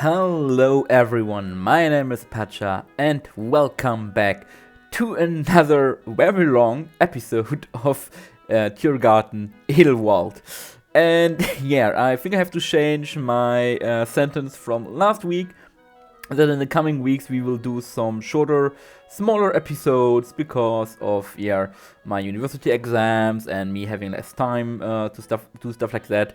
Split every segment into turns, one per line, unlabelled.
Hello everyone, my name is Pacha and welcome back to another very long episode of Tiergarten Edelwald. And yeah, I think I have to change my sentence from last week, that in the coming weeks we will do some shorter, smaller episodes because of my university exams and me having less time to do stuff like that.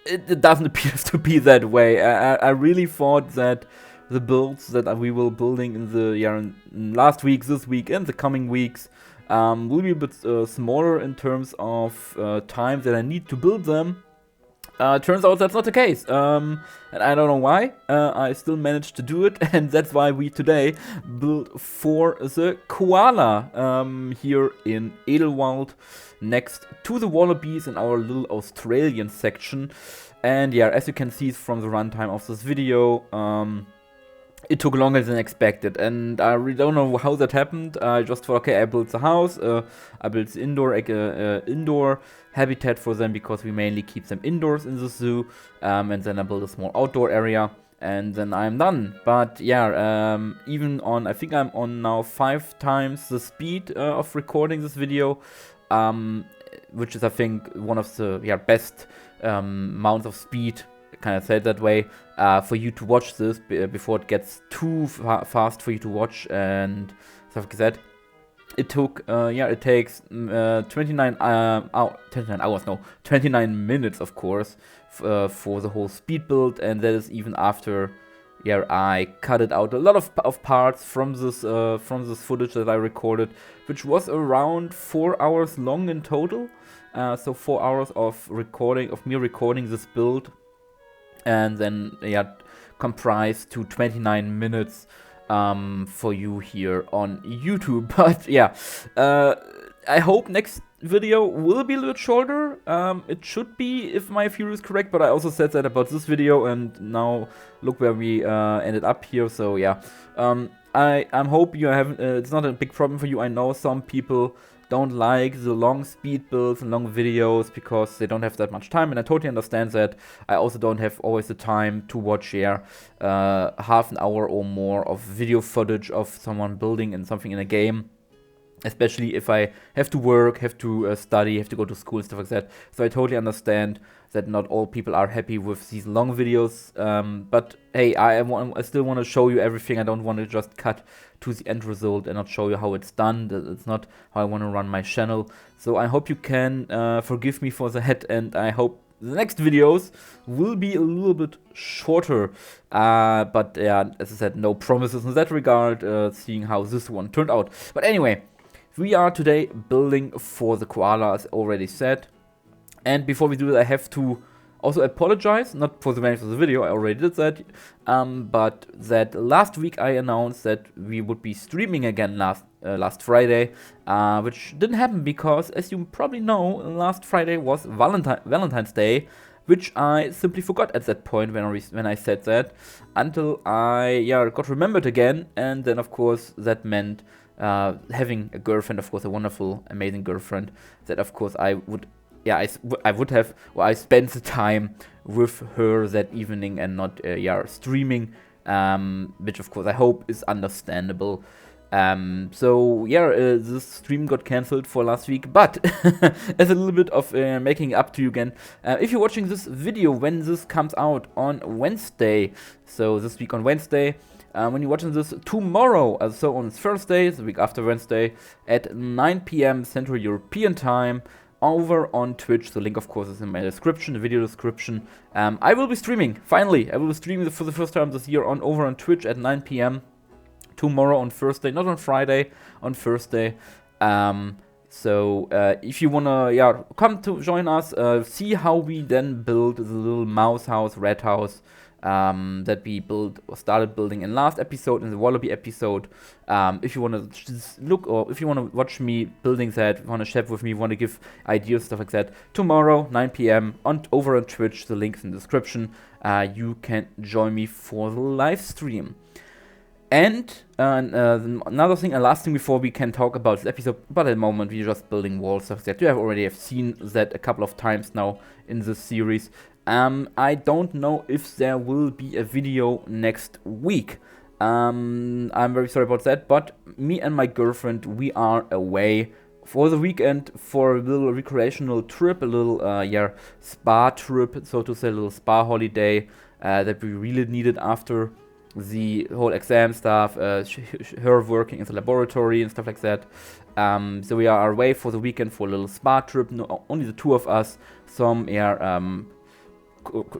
It doesn't appear to be that way. I really thought that the builds that we will building in the in last week, this week, and the coming weeks will be a bit smaller in terms of time that I need to build them. Turns out that's not the case, and I don't know why. I still managed to do it, and that's why we today build for the koala here in Edelwald, next to the wallabies in our little Australian section. And yeah, as you can see from the runtime of this video, it took longer than expected, and I really don't know how that happened. I just thought, okay, I built the house, I built the indoor habitat for them because we mainly keep them indoors in the zoo, and then I built a small outdoor area, and then I'm done. But yeah, even on, I think I'm on now 5 times the speed of recording this video, which is I think one of the best amounts of speed, kind of said that way, for you to watch this before it gets too fast for you to watch and stuff like that. It took it takes 29 minutes, of course, for the whole speed build, and that is even after I cut it out a lot of parts from this footage that I recorded, which was around 4 hours long in total. So 4 hours of me recording this build, and then comprised to 29 minutes for you here on YouTube. But yeah, I hope next video will be a little shorter. It should be, if my theory is correct, but I also said that about this video, and now look where we ended up here. So yeah, I hope you have it's not a big problem for you. I know some people don't like the long speed builds and long videos because they don't have that much time, and I totally understand that. I also don't have always the time to watch half an hour or more of video footage of someone building in something in a game, especially if I have to work, have to study, have to go to school, stuff like that. So I totally understand that not all people are happy with these long videos, but hey, I still want to show you everything. I don't want to just cut to the end result and not show you how it's done. It's not how I want to run my channel. So I hope you can forgive me for that, and I hope the next videos will be a little bit shorter. But yeah, as I said, no promises in that regard, seeing how this one turned out. But anyway, we are today building for the koala, as already said. And before we do that, I have to also apologize, not for the length of the video, I already did that, but that last week I announced that we would be streaming again last Friday, which didn't happen because, as you probably know, last Friday was Valentine's Day, which I simply forgot at that point when I said that, until I got remembered again, and then of course that meant having a girlfriend, of course a wonderful, amazing girlfriend, that of course I spent the time with her that evening and not streaming, which of course I hope is understandable. This stream got cancelled for last week, but as a little bit of making up to you again, if you're watching this video when this comes out on Wednesday, so this week on Wednesday, when you're watching this tomorrow, so on Thursday, the week after Wednesday, at 9 p.m. Central European Time, over on Twitch. The link, of course, is in my description, the video description. I will be streaming, finally. I will be streaming for the first time this year over on Twitch at 9 p.m. tomorrow on Thursday, not on Friday, on Thursday. So if you wanna come to join us, see how we then build the little mouse house, rat house, that we started building in last episode, in the Wallaby episode. If you want to just look, or if you want to watch me building that, want to chat with me, want to give ideas, stuff like that, tomorrow 9 p.m. over on Twitch, the link's in the description. You can join me for the live stream. And another thing, last thing before we can talk about this episode, but at the moment we're just building walls, stuff like that. You have already seen that a couple of times now in this series. I don't know if there will be a video next week. I'm very sorry about that, but me and my girlfriend, we are away for the weekend for a little recreational trip, a little spa trip, so to say, a little spa holiday that we really needed after the whole exam stuff, her working in the laboratory and stuff like that. So we are away for the weekend for a little spa trip, only the two of us, some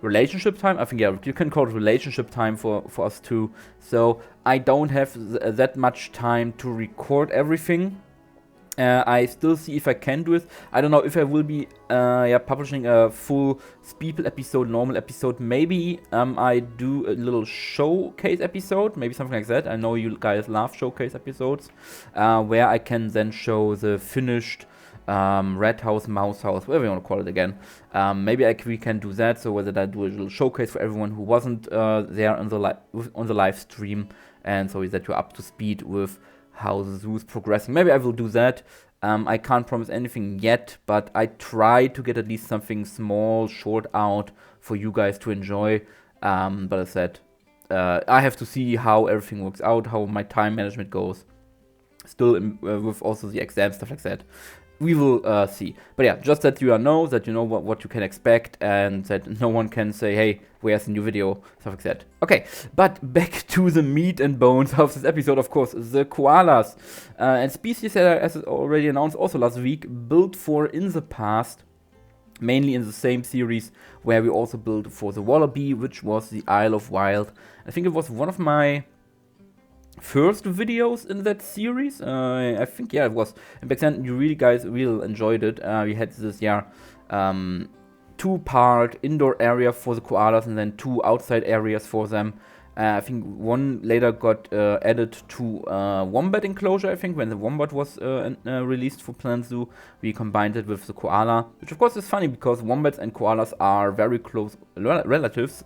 relationship time. I think, yeah, you can call it relationship time for us too. So I don't have that much time to record everything. I still see if I can do it. I don't know if I will be publishing a full Speeple episode, normal episode. Maybe I do a little showcase episode, maybe something like that. I know you guys love showcase episodes, where I can then show the finished red house, mouse house, whatever you want to call it again. Maybe we can do that. So whether I do a little showcase for everyone who wasn't there on the live stream, and so that you're up to speed with how the zoo is progressing. Maybe I will do that. I can't promise anything yet, but I try to get at least something small, short out for you guys to enjoy. But as I said, I have to see how everything works out, how my time management goes. Still with also the exam, stuff like that. We will see. But yeah, just that you know what you can expect, and that no one can say, hey, where's the new video, stuff like that. Okay, but back to the meat and bones of this episode, of course, the koalas. And species that, as already announced also last week, built for in the past, mainly in the same series where we also built for the Wallaby, which was the Isle of Wild. I think it was one of my first videos in that series. I think, yeah, it was. And back then, you guys really enjoyed it. We had this, two-part indoor area for the koalas and then two outside areas for them. I think one later got added to wombat enclosure, I think, when the wombat was released for Planet Zoo. We combined it with the koala, which of course is funny because wombats and koalas are very close relatives.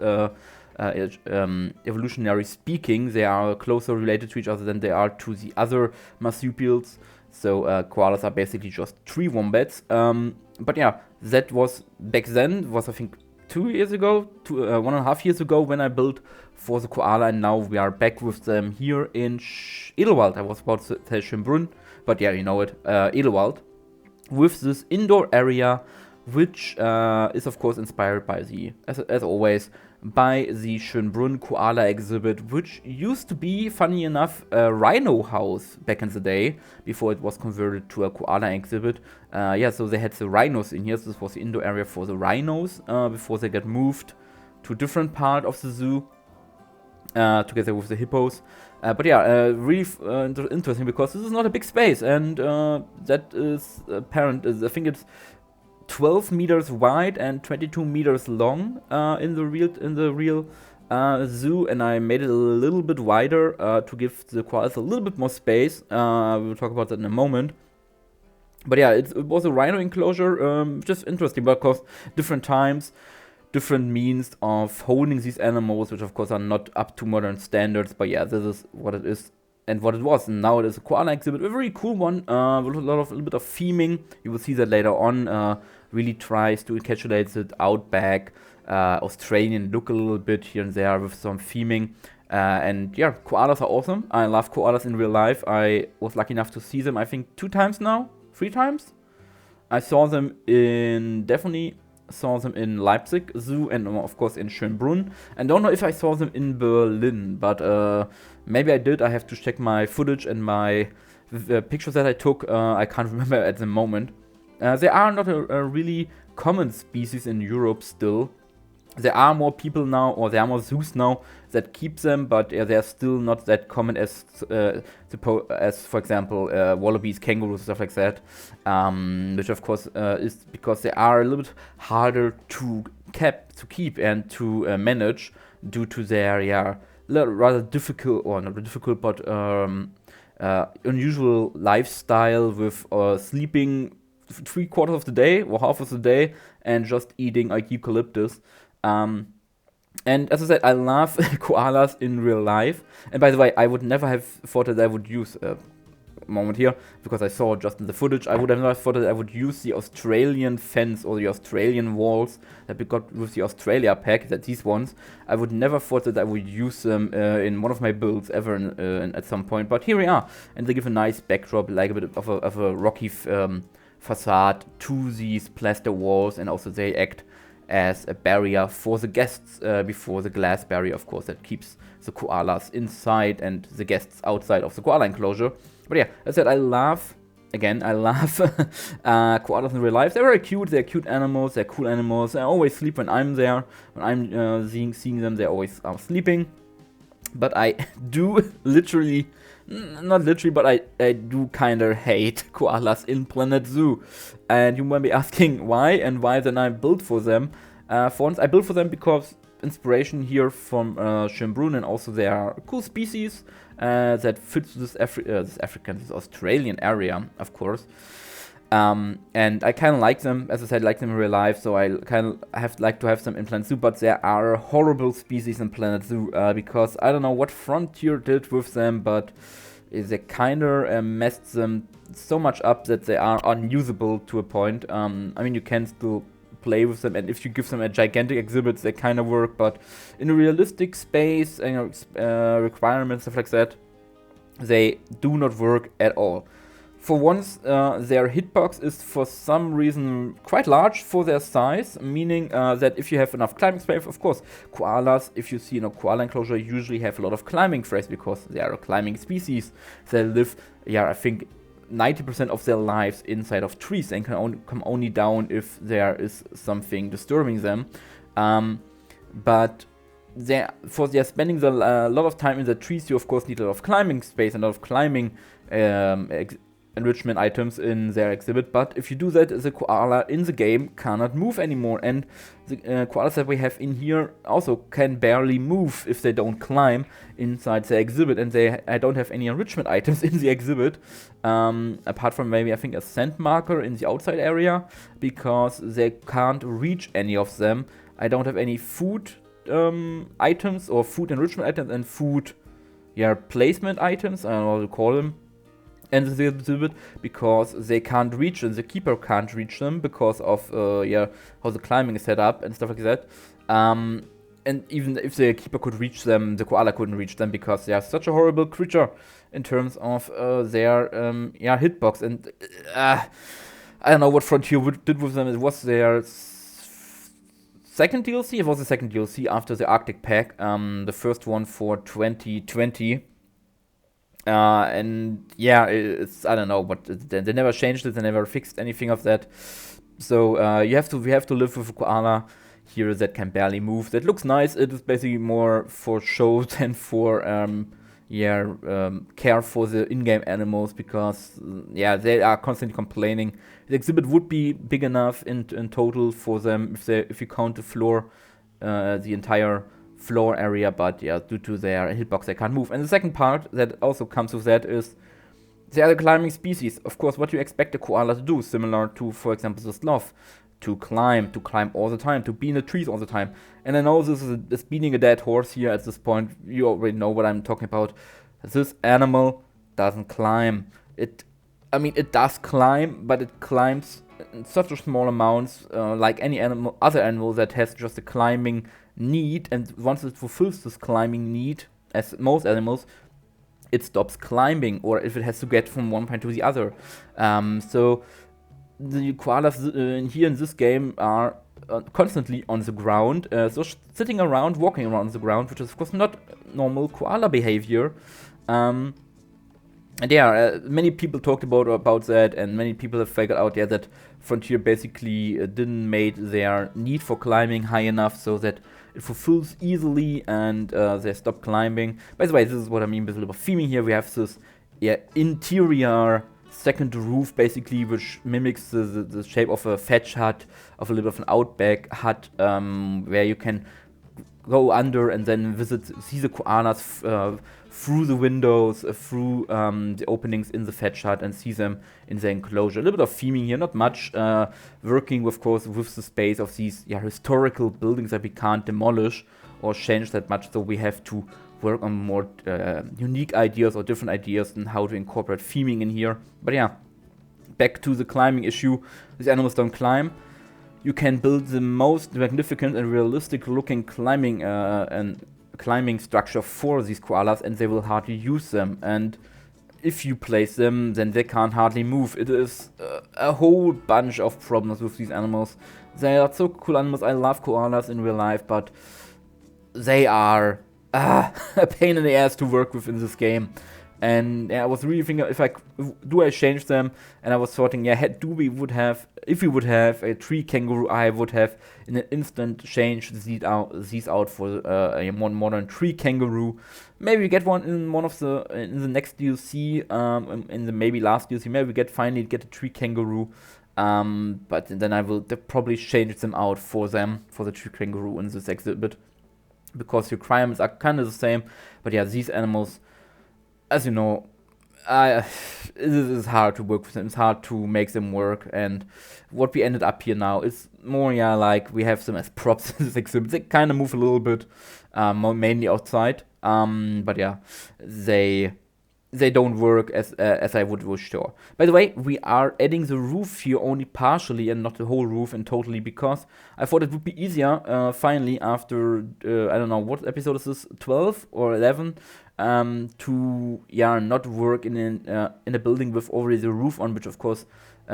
Evolutionary speaking, they are closer related to each other than they are to the other marsupials. So koalas are basically just tree wombats. But yeah, that was back then, was I think 2 years ago, 1.5 years ago when I built for the koala, and now we are back with them here in Edelwald. I was about to say Schönbrunn, but yeah, you know it, Edelwald, with this indoor area, which is of course inspired by the, as always, by the Schönbrunn koala exhibit, which used to be, funny enough, a rhino house back in the day, before it was converted to a koala exhibit. So they had the rhinos in here. So this was the indoor area for the rhinos, before they got moved to a different part of the zoo, together with the hippos. Really interesting, because this is not a big space, and that is apparent. I think it's 12 meters wide and 22 meters long in the real zoo, and I made it a little bit wider to give the koalas a little bit more space. We'll talk about that in a moment. But yeah, it was a rhino enclosure, which is interesting, but of course, different times, different means of holding these animals, which of course are not up to modern standards. But yeah, this is what it is and what it was. And now it is a koala exhibit, a very cool one, with a little bit of theming. You will see that later on. Really tries to encapsulate the outback Australian look a little bit here and there with some theming. And yeah, koalas are awesome. I love koalas in real life. I was lucky enough to see them, I think 2 times now, 3 times. I saw them in Leipzig Zoo, and of course in Schönbrunn. And don't know if I saw them in Berlin, but maybe I did. I have to check my footage and my pictures that I took. I can't remember at the moment. They are not a really common species in Europe still. There are more people now, or there are more zoos now that keep them, but they are still not that common as for example, wallabies, kangaroos, stuff like that. Which of course is because they are a little bit harder to keep and to manage due to their rather difficult, or not difficult, but unusual lifestyle with sleeping 3/4 of the day or half of the day and just eating like eucalyptus. And as I said, I love koalas in real life. And by the way, I would never have thought that I would use moment here, because I saw it just in the footage. I would have never thought that I would use the Australian fence or the Australian walls that we got with the Australia pack, that these ones. I would never thought that I would use them in one of my builds ever at some point, but here we are. And they give a nice backdrop, like a bit of a rocky facade to these plaster walls, and also they act as a barrier for the guests before the glass barrier, of course, that keeps the koalas inside and the guests outside of the koala enclosure. But yeah, as I said, I love koalas in real life. They're very cute, they're cute animals, they're cool animals. I always sleep when I'm there. When I'm seeing them, they always are sleeping. But I do literally, not literally, but I do kinda hate koalas in Planet Zoo. And you might be asking why, and why then I built for them. For once, I built for them because inspiration here from Schönbrunn, and also they are cool species that fits this this Australian area, of course. And I kind of like them, as I said, like them in real life, so I kind of like to have them in Planet Zoo, but there are horrible species in Planet Zoo, because I don't know what Frontier did with them, but they kind of messed them so much up that they are unusable to a point. I mean, you can still play with them, and if you give them a gigantic exhibit, they kind of work, but in a realistic space and requirements, stuff like that, they do not work at all. For once, their hitbox is for some reason quite large for their size, meaning that if you have enough climbing space, of course, koalas, if you see in a koala enclosure, usually have a lot of climbing space because they are a climbing species. They live, I think 90% of their lives inside of trees and can come only down if there is something disturbing them. But they're spending a lot of time in the trees, you of course need a lot of climbing space and a lot of climbing enrichment items in their exhibit, but if you do that, the koala in the game cannot move anymore, and the koalas that we have in here also can barely move if they don't climb inside the exhibit, and I don't have any enrichment items in the exhibit, apart from maybe I think a sand marker in the outside area, because they can't reach any of them. I don't have any food items or food enrichment items and food placement items, I don't know what to call them, and the exhibit, because they can't reach them, the keeper can't reach them because of how the climbing is set up and stuff like that. And even if the keeper could reach them, the koala couldn't reach them because they are such a horrible creature in terms of their hitbox. And I don't know what Frontier did with them. It was their second DLC. It was the second DLC after the Arctic pack, the first one for 2020. And it's, I don't know, but they never changed it, they never fixed anything of that. So we have to live with a koala here that can barely move. That looks nice. It is basically more for show than for care for the in-game animals, because they are constantly complaining. The exhibit would be big enough in total for them if you count the floor, the entire floor area, but due to their hitbox they can't move. And the second part that also comes with that is they are a climbing species. Of course, what you expect a koala to do, similar to, for example, the sloth, to climb all the time, to be in the trees all the time. And I know this is beating a dead horse here at this point. You already know what I'm talking about. This animal doesn't climb. It does climb, but it climbs in such a small amounts, like any other animal that has just a climbing need, and once it fulfills this climbing need, as most animals, it stops climbing, or if it has to get from one point to the other. So the koalas here in this game are constantly on the ground, so sitting around, walking around the ground, which is of course not normal koala behavior. And many people talked about that, and many people have figured out that Frontier basically didn't make their need for climbing high enough so that it fulfills easily, and they stop climbing. By the way, this is what I mean with a little theming here. We have this interior second roof, basically, which mimics the shape of a thatch hut, of a little bit of an outback hut, where you can go under and then see the koalas through the windows, through the openings in the thatch hut, and see them in the enclosure. A little bit of theming here, not much, working of course with the space of these historical buildings that we can't demolish or change that much, so we have to work on more unique ideas or different ideas and how to incorporate theming in here. But yeah, back to the climbing issue. These animals don't climb. You can build the most magnificent and realistic looking climbing structure for these koalas, and they will hardly use them. And if you place them, then they can't hardly move. It is a whole bunch of problems with these animals. They are so cool animals. I love koalas in real life, but they are a pain in the ass to work with in this game. And yeah, I was really thinking, do I change them? And I was sorting, if we would have a tree kangaroo, I would have in an instant changed these out for a more modern tree kangaroo. Maybe we get one in the next DLC, in the maybe last DLC. Maybe we finally get a tree kangaroo. But then I will probably change them out for the tree kangaroo in this exhibit, because the requirements are kind of the same. But yeah, these animals, as you know, it is hard to work with them. It's hard to make them work. And what we ended up here now is more, like we have them as props in this exhibit. They kind of move a little bit, mainly outside. But yeah, they don't work as I would wish to. By the way, we are adding the roof here only partially and not the whole roof and totally, because I thought it would be easier finally after, I don't know, what episode is this, 12 or 11, to not work in a building with already the roof on, which of course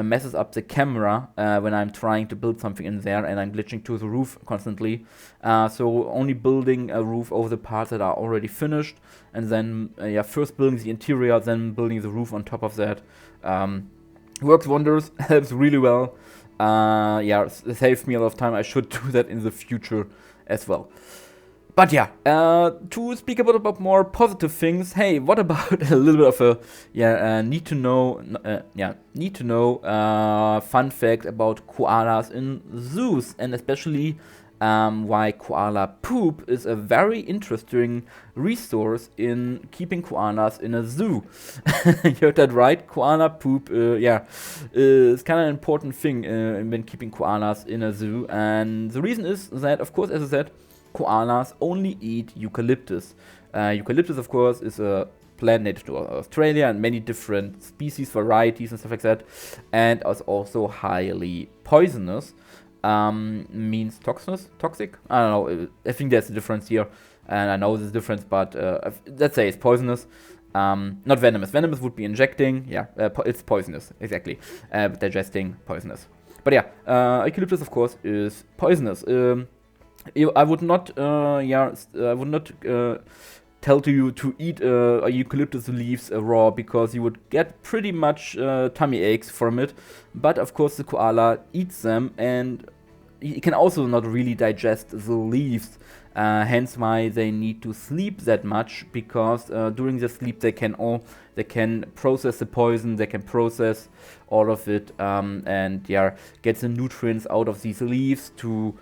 messes up the camera when I'm trying to build something in there and I'm glitching to the roof constantly. So only building a roof over the parts that are already finished, and then first building the interior, then building the roof on top of that. Works wonders, helps really well. It saves me a lot of time. I should do that in the future as well. But yeah, to speak about more positive things, hey, what about a little bit of a need to know fun fact about koalas in zoos, and especially why koala poop is a very interesting resource in keeping koalas in a zoo. You heard that right? Koala poop, is kind of an important thing when keeping koalas in a zoo, and the reason is that, of course, as I said, koalas only eat eucalyptus. Eucalyptus, of course, is a plant native to Australia and many different species, varieties, and stuff like that, and is also highly poisonous. Means toxic? I don't know. I think there's a difference here, and I know there's a difference, but let's say it's poisonous. Not venomous. Venomous would be injecting. It's poisonous, exactly. Digesting, poisonous. But eucalyptus, of course, is poisonous. I would not tell you to eat eucalyptus leaves raw, because you would get pretty much tummy aches from it. But of course the koala eats them, and he can also not really digest the leaves. Hence why they need to sleep that much, because during the sleep they can process the poison, they can process all of it, and get the nutrients out of these leaves to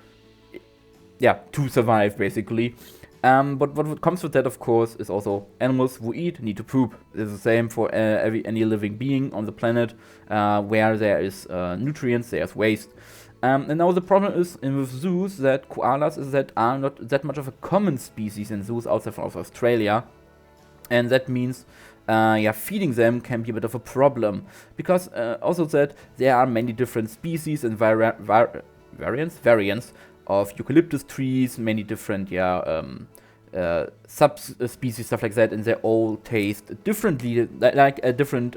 survive, basically. But what comes with that, of course, is also animals who eat need to poop. It's the same for any living being on the planet. Where there is nutrients, there's waste. And now the problem is with zoos that koalas are not that much of a common species in zoos outside of Australia. And that means feeding them can be a bit of a problem, because also that there are many different species and variants of eucalyptus trees, many different subspecies, stuff like that, and they all taste differently. Like different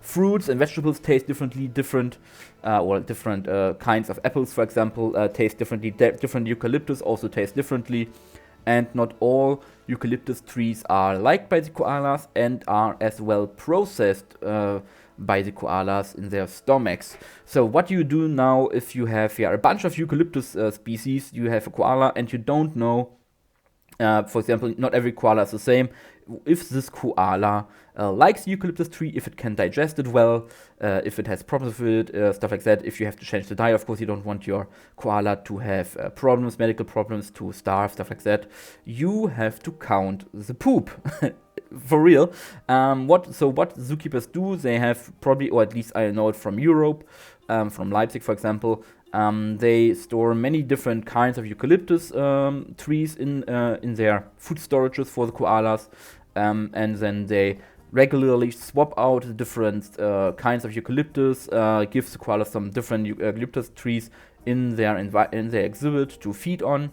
fruits and vegetables taste differently. Different kinds of apples, for example, taste differently. Different eucalyptus also taste differently, and not all eucalyptus trees are liked by the koalas and are as well processed by the koalas in their stomachs. So what you do now if you have a bunch of eucalyptus species, you have a koala and you don't know, for example, not every koala is the same, if this koala likes the eucalyptus tree, if it can digest it well, if it has problems with it, stuff like that. If you have to change the diet, of course you don't want your koala to have medical problems, to starve, stuff like that. You have to count the poop. for real. What zookeepers do, they have probably, or at least I know it from Europe, from Leipzig, for example. They store many different kinds of eucalyptus trees in their food storages for the koalas, and then they regularly swap out the different kinds of eucalyptus, gives the koalas some different eucalyptus trees in their exhibit to feed on.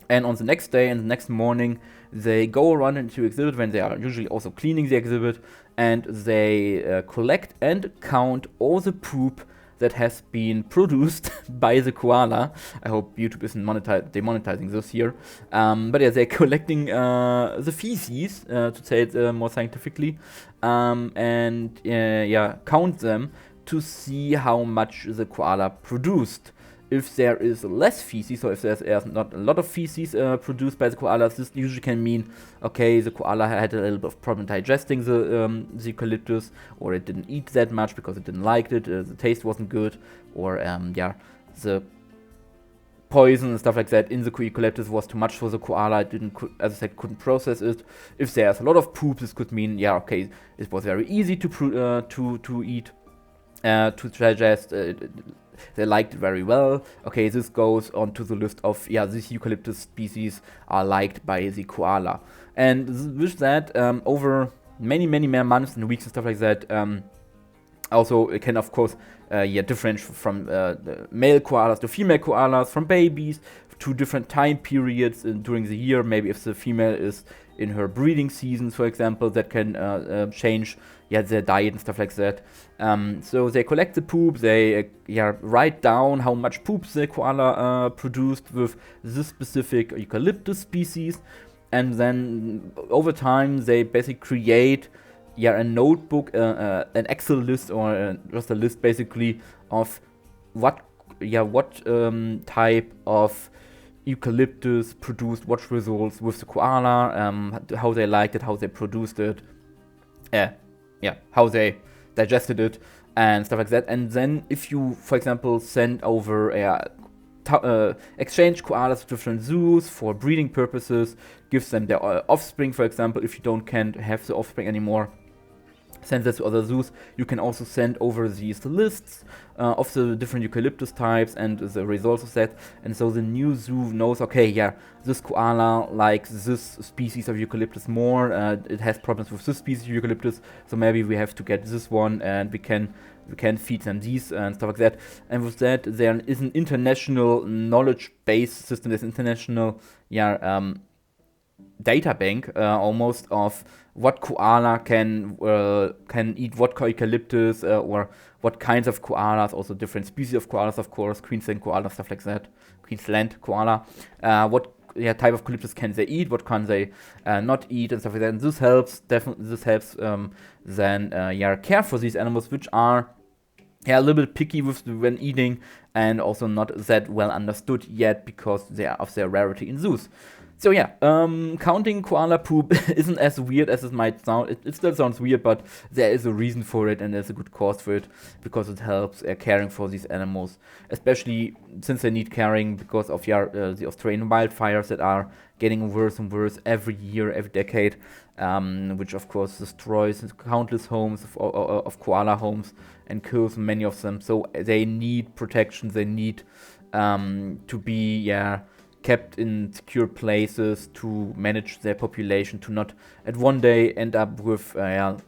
And on the next day and the next morning, they go around into the exhibit when they are usually also cleaning the exhibit, and they collect and count all the poop that has been produced by the koala. I hope YouTube isn't demonetizing this here. But yeah, they're collecting the feces, to say it more scientifically, and count them to see how much the koala produced. If there is less feces, or if there's not a lot of feces produced by the koalas, this usually can mean, okay, the koala had a little bit of problem digesting the eucalyptus, or it didn't eat that much because it didn't like it, the taste wasn't good, or the poison and stuff like that in the eucalyptus was too much for the koala. It didn't, as I said, couldn't process it. If there's a lot of poop, this could mean, okay, it was very easy to eat, to digest. They liked it very well. Okay, this goes onto the list of, these eucalyptus species are liked by the koala. And with that, over many more months and weeks and stuff like that, also it can, of course, differentiate from the male koalas to female koalas, from babies to different time periods during the year. Maybe if the female is in her breeding season, for example, that can change their diet and stuff like that. So they collect the poop, they write down how much poop the koala produced with this specific eucalyptus species, and then over time they basically create a notebook, an Excel list, or just a list basically of what type of eucalyptus produced what results with the koala, how they liked it, how they produced it, how they digested it, and stuff like that. And then if you, for example, send over exchange koalas to different zoos for breeding purposes, gives them their offspring, for example, if you can't have the offspring anymore, send this to other zoos. You can also send over these lists of the different eucalyptus types and the results of that, and so the new zoo knows, okay, this koala likes this species of eucalyptus more, it has problems with this species of eucalyptus, so maybe we have to get this one, and we can feed them these and stuff like that. And with that, there is an international knowledge base system, there's international data bank almost of what koala can eat what eucalyptus, or what kinds of koalas, also different species of koalas, of course, Queensland koala, stuff like that, Queensland koala, what type of eucalyptus can they eat, what can they not eat, and stuff like that. And this helps then care for these animals, which are a little bit picky when eating, and also not that well understood yet because of their rarity in zoos. So counting koala poop isn't as weird as it might sound. It still sounds weird, but there is a reason for it, and there's a good cause for it, because it helps caring for these animals, especially since they need caring because of the Australian wildfires that are getting worse and worse every year, every decade, which of course destroys countless homes of koala homes and kills many of them. So they need protection. They need to be kept in secure places to manage their population, to not at one day end up with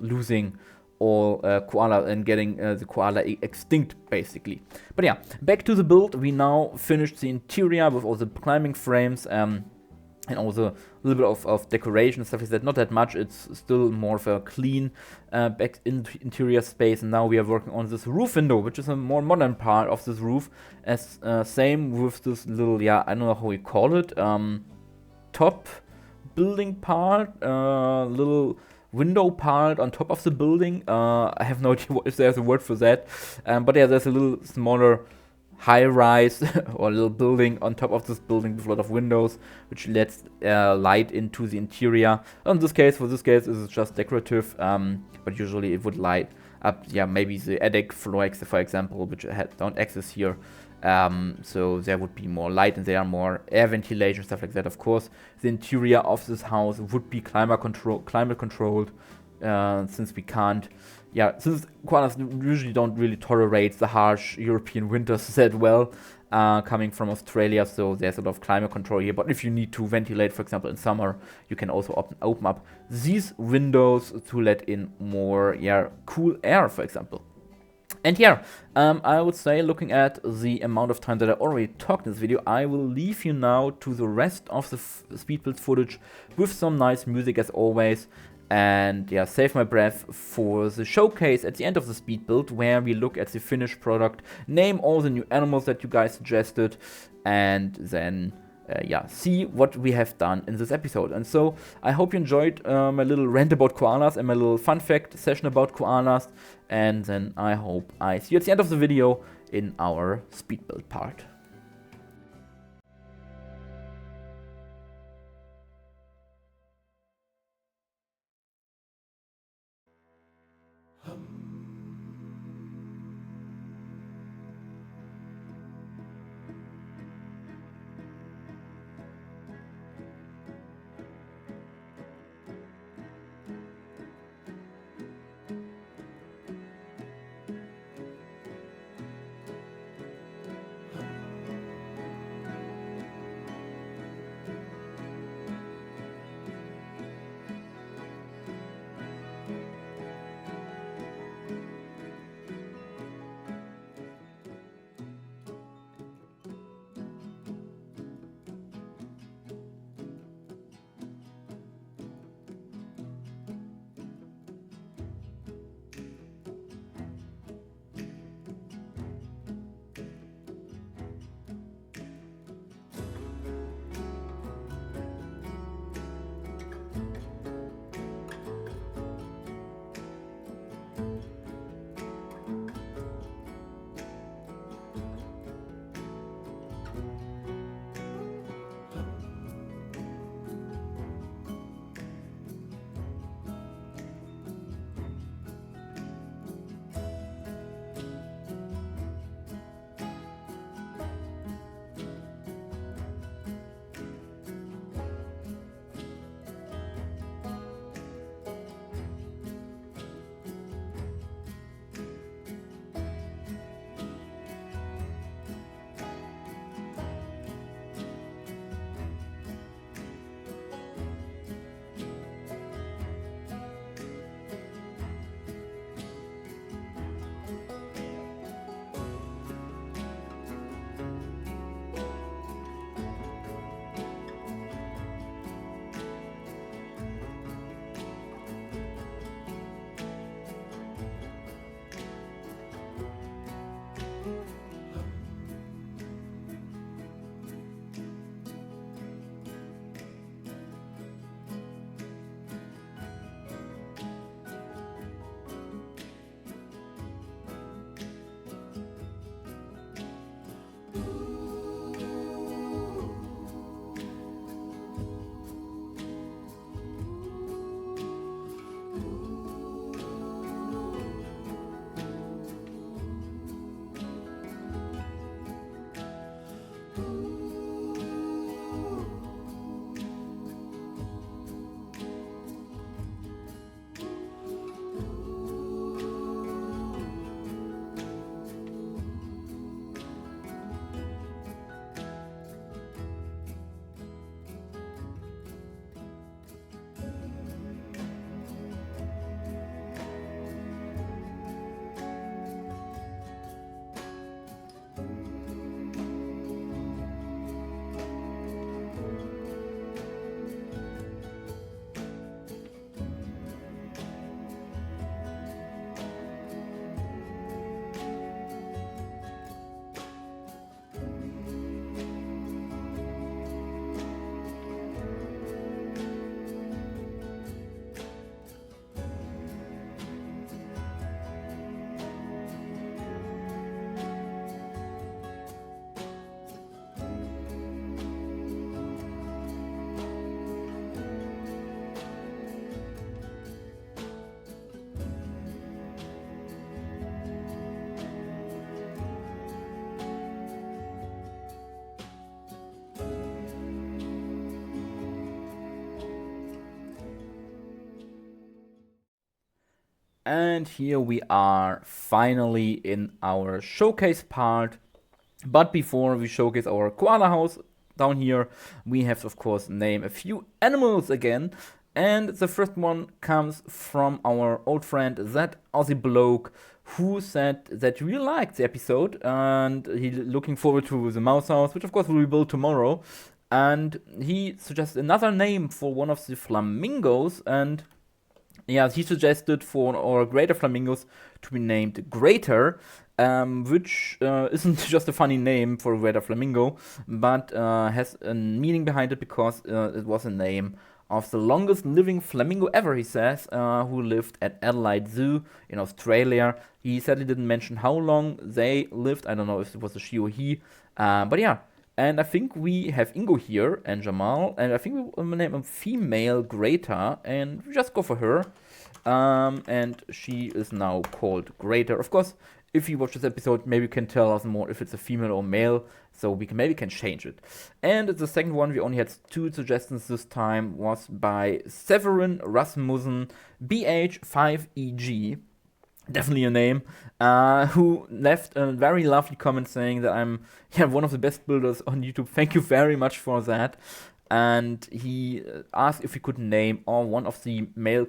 losing all koala and getting the koala extinct, basically. But back to the build. We now finished the interior with all the climbing frames, and also a little bit of decoration and stuff like that. Not that much, it's still more of a clean back interior space. And now we are working on this roof window, which is a more modern part of this roof. As same with this little, I don't know how we call it, top building part, little window part on top of the building. I have no idea if there's a word for that. But there's a little smaller high-rise or a little building on top of this building with a lot of windows, which lets light into the interior. For this case, it's just decorative, but usually it would let yeah, maybe the attic floors, for example, which don't exist here. So there would be more light and there are more air ventilation, stuff like that. Of course, the interior of this house would be climate controlled, since we can't. Yeah, since koalas usually don't really tolerate the harsh European winters that well, coming from Australia, so there's a lot of climate control here. But if you need to ventilate, for example, in summer, you can also open up these windows to let in more, yeah, cool air, for example. And yeah, I would say, looking at the amount of time that I already talked in this video, I will leave you now to the rest of the speed build footage with some nice music as always. And yeah, save my breath for the showcase at the end of the speed build, where we look at the finished product, name all the new animals that you guys suggested, and then yeah, see what we have done in this episode. And so I hope you enjoyed my little rant about koalas and my little fun fact session about koalas. And then I hope I see you at the end of the video in our speed build part. And here we are finally in our showcase part. But before we showcase our koala house down here, we have to, of course, name a few animals again. And the first one comes from our old friend, that Aussie bloke, who said that he really liked the episode and he looking forward to the mouse house, which of course will be built tomorrow. And he suggested another name for one of the flamingos, and yeah, he suggested for our greater flamingos to be named Greater, which isn't just a funny name for a greater flamingo, but has a meaning behind it because it was a name of the longest living flamingo ever, he says, who lived at Adelaide Zoo in Australia. He said he didn't mention how long they lived. I don't know if it was a she or he, but yeah. And I think we have Ingo here and Jamal, and I think we will name a female Greater, and we just go for her. And she is now called Greater. Of course, if you watch this episode, maybe you can tell us more if it's a female or male, so we can change it. And the second one, we only had 2 suggestions this time, was by Severin Rasmussen, BH5EG. Definitely a name, who left a very lovely comment saying that I'm one of the best builders on YouTube. Thank you very much for that. And he asked if we could name one of the male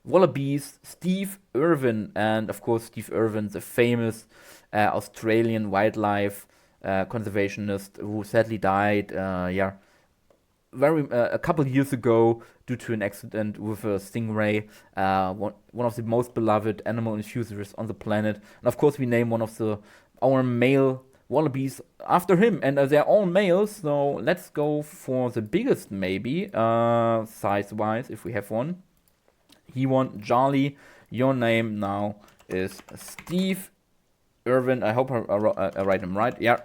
wallabies, Steve Irwin. And of course, Steve Irwin, the famous Australian wildlife conservationist who sadly died a couple years ago due to an accident with a stingray, one of the most beloved animal enthusiasts on the planet. And of course, we name one of our male wallabies after him, and they're all males. So let's go for the biggest, maybe size-wise, if we have one. He won Charlie. Your name now is Steve Irwin. I hope I write him right. Yeah.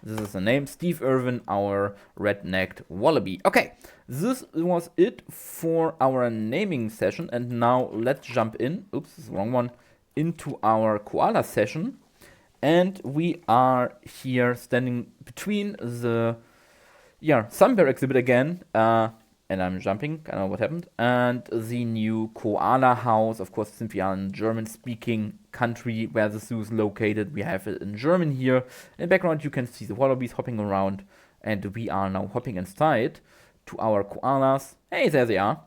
This is the name, Steve Irwin, our red-necked wallaby. Okay, this was it for our naming session, and now let's jump in. Oops, this is the wrong one. Into our koala session, and we are here standing between the Sun Bear exhibit again. And I'm jumping, I don't know what happened. And the new koala house, of course, since we are in German-speaking country where the zoo is located, we have it in German here. In the background, you can see the wallabies hopping around, and we are now hopping inside to our koalas. Hey, there they are.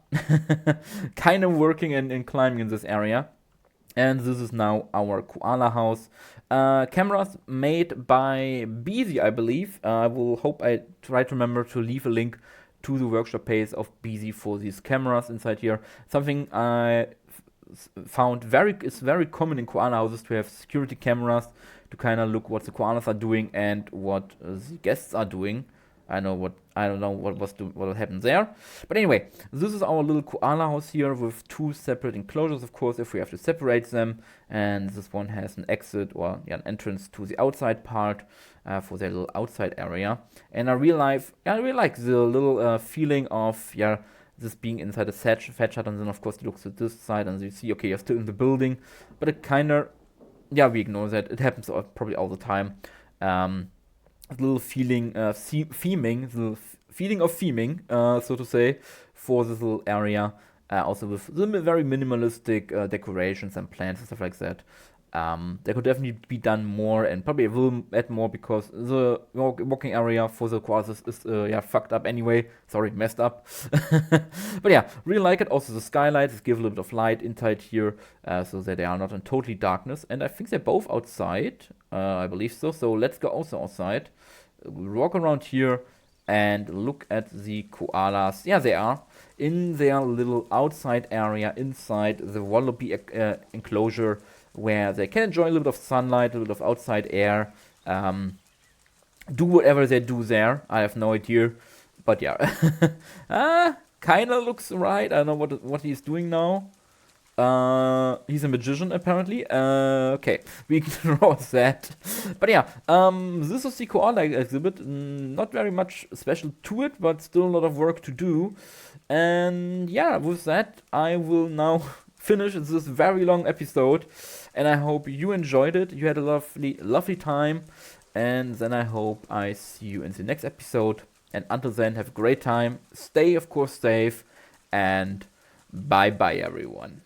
Kind of working and climbing in this area. And this is now our koala house. Cameras made by Beezy, I believe. I will hope I try to remember to leave a link to the workshop page of Beezy for these cameras inside here. Something I found is very common in koala houses to have security cameras to kind of look what the koalas are doing and what the guests are doing. I don't know what happened there. But anyway, this is our little koala house here with 2 separate enclosures, of course, if we have to separate them. And this one has an exit or an entrance to the outside part for their little outside area. And I really like the little feeling of this being inside a thatch hut, and then of course it looks at this side and you see, okay, you're still in the building, but it kind of, we ignore that. It happens probably all the time. A little feeling, feeling of theming, so to say, for this little area. Also with the very minimalistic decorations and plants and stuff like that. There could definitely be done more, and probably I will add more because the walking area for the koalas is fucked up anyway. Sorry, messed up. But yeah, really like it. Also the skylights give a little bit of light inside here, so that they are not in totally darkness. And I think they're both outside. I believe so. So let's go also outside. We'll walk around here and look at the koalas. Yeah, they are in their little outside area inside the wallaby enclosure, where they can enjoy a little bit of sunlight, a little bit of outside air, do whatever they do there. I have no idea, but yeah, kind of looks right. I don't know what he's doing now. He's a magician apparently. Okay, we ignore that. But yeah, this is the koala exhibit. Not very much special to it, but still a lot of work to do. And yeah, with that, I will now finish this very long episode. And I hope you enjoyed it. You had a lovely time. And then I hope I see you in the next episode. And until then, have a great time. Stay, of course, safe. And bye-bye, everyone.